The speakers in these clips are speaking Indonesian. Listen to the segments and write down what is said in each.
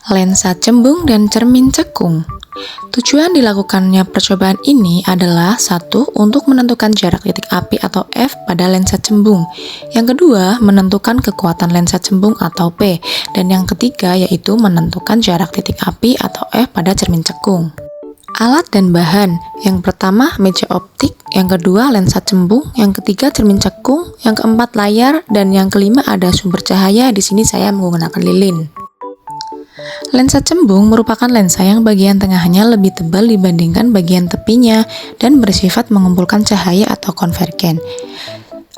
lensa cembung dan cermin cekung. Tujuan dilakukannya percobaan ini adalah satu, untuk menentukan jarak titik api atau F pada lensa cembung. Yang kedua, menentukan kekuatan lensa cembung atau P. Dan yang ketiga, yaitu menentukan jarak titik api atau F pada cermin cekung. Alat dan bahan. Yang pertama, meja optik. Yang kedua, lensa cembung. Yang ketiga, cermin cekung. Yang keempat, layar. Dan yang kelima, ada sumber cahaya. Di sini saya menggunakan lilin. Lensa cembung merupakan lensa yang bagian tengahnya lebih tebal dibandingkan bagian tepinya dan bersifat mengumpulkan cahaya atau konvergen.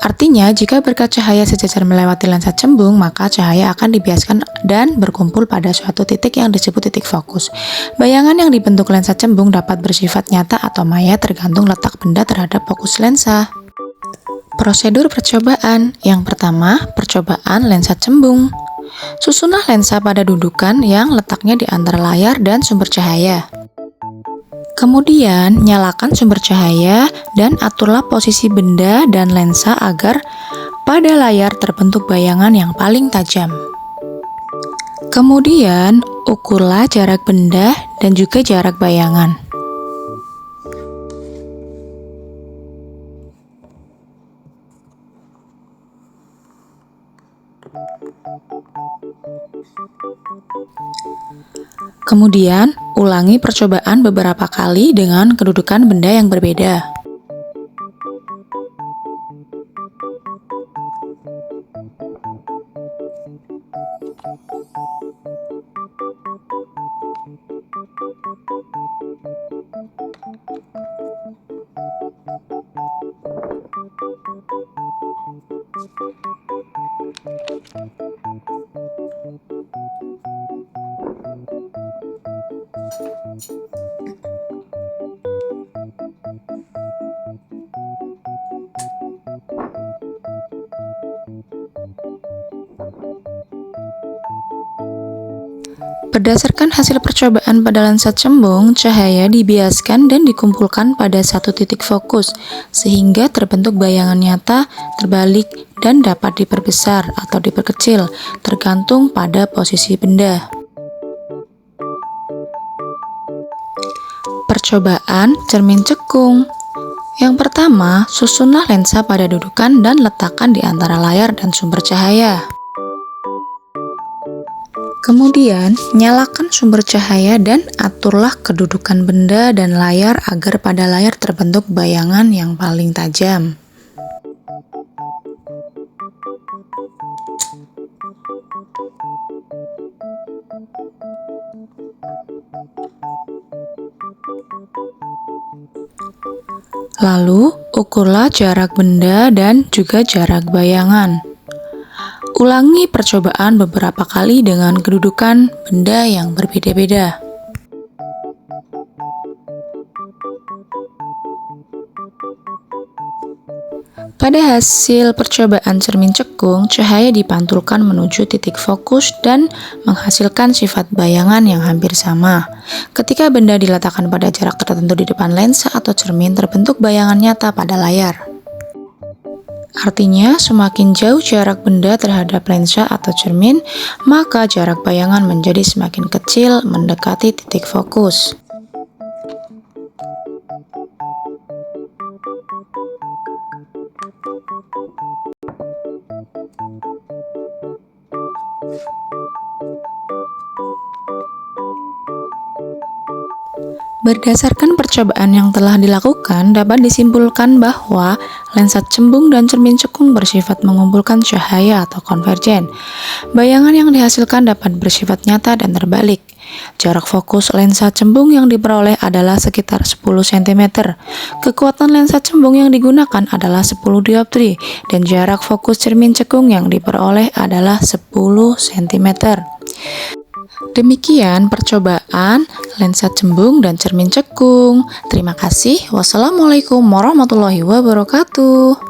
Artinya, jika berkat cahaya sejajar melewati lensa cembung, maka cahaya akan dibiaskan dan berkumpul pada suatu titik yang disebut titik fokus. Bayangan yang dibentuk lensa cembung dapat bersifat nyata atau maya tergantung letak benda terhadap fokus lensa. Prosedur percobaan. Yang pertama, percobaan lensa cembung. Susunlah lensa pada dudukan yang letaknya di antara layar dan sumber cahaya. Kemudian, nyalakan sumber cahaya dan aturlah posisi benda dan lensa agar pada layar terbentuk bayangan yang paling tajam. Kemudian, ukurlah jarak benda dan juga jarak bayangan. Kemudian, ulangi percobaan beberapa kali dengan kedudukan benda yang berbeda. Berdasarkan hasil percobaan pada lensa cembung, cahaya dibiaskan dan dikumpulkan pada satu titik fokus, sehingga terbentuk bayangan nyata, terbalik, dan dapat diperbesar atau diperkecil, tergantung pada posisi benda. Percobaan cermin cekung. Yang pertama, susunlah lensa pada dudukan dan letakkan di antara layar dan sumber cahaya. Kemudian, nyalakan sumber cahaya dan aturlah kedudukan benda dan layar agar pada layar terbentuk bayangan yang paling tajam. Lalu, ukurlah jarak benda dan juga jarak bayangan. Ulangi percobaan beberapa kali dengan kedudukan benda yang berbeda-beda. Pada hasil percobaan cermin cekung, cahaya dipantulkan menuju titik fokus dan menghasilkan sifat bayangan yang hampir sama. Ketika benda diletakkan pada jarak tertentu di depan lensa atau cermin, terbentuk bayangan nyata pada layar. Artinya, semakin jauh jarak benda terhadap lensa atau cermin, maka jarak bayangan menjadi semakin kecil mendekati titik fokus. Berdasarkan percobaan yang telah dilakukan, dapat disimpulkan bahwa lensa cembung dan cermin cekung bersifat mengumpulkan cahaya atau konvergen. Bayangan yang dihasilkan dapat bersifat nyata dan terbalik. Jarak fokus lensa cembung yang diperoleh adalah sekitar 10 cm. Kekuatan lensa cembung yang digunakan adalah 10 dioptri dan jarak fokus cermin cekung yang diperoleh adalah 10 cm. Demikian percobaan lensa cembung dan cermin cekung. Terima kasih. Wassalamualaikum warahmatullahi wabarakatuh.